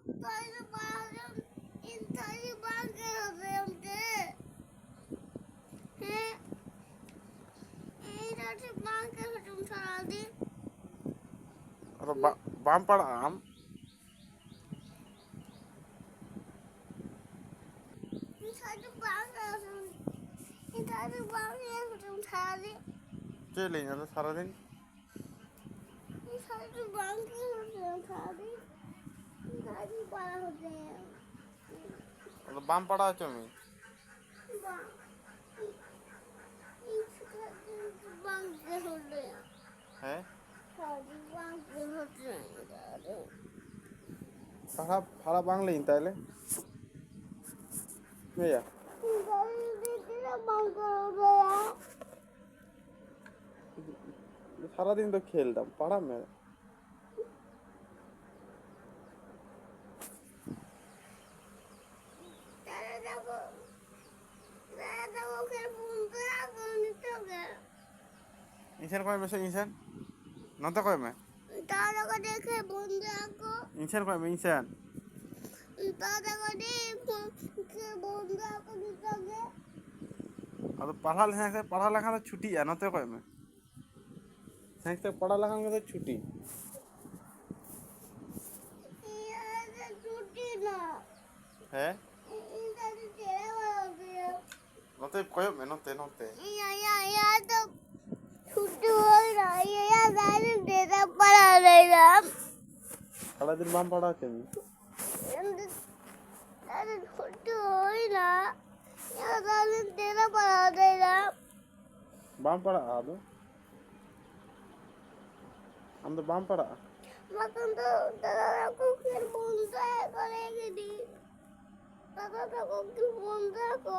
Tadi bazen intari bakıyorum de. He? Intari bakıyorum tadi. আর বাম পাড়া আম Intari bakıyorum tadi. চলে না সারাদিন Intari bakıyorum tadi. Intari bakıyorum. বাম পাড়া আছে আমি হ্যাঁ ভাড়া ভাড়া বাংলেই তাহলে মেয়া সারাদিন তো খেলতাম পাড়া মেয়ে ইনসান কয় মেসে ইনসান নতে কয় মে দাদাকে দেখে বন্ধু আকো ইনসান কয় মে ইনসান দাদাকে দেখে বন্ধু আকো দিতে अब पढ़ा लिखा तो छुट्टी है नते कय में साइंस तक पढ़ा लिखा में तो छुट्टी ये छुट्टी ना है इधर तेरा वाला नते कय में नते या तो छुट्टी हो रहा है या दादी देता पड़ा रहेगा सारा दिन बाम पढ़ा के दादी छुट्टी हो ही ना या दादी देता पड़ा रहेगा बाम पढ़ा आ दो हम तो बाम पढ़ा मगर तो दादा को फिर बोलता है करेगी दी दादा को फिर बोलता है को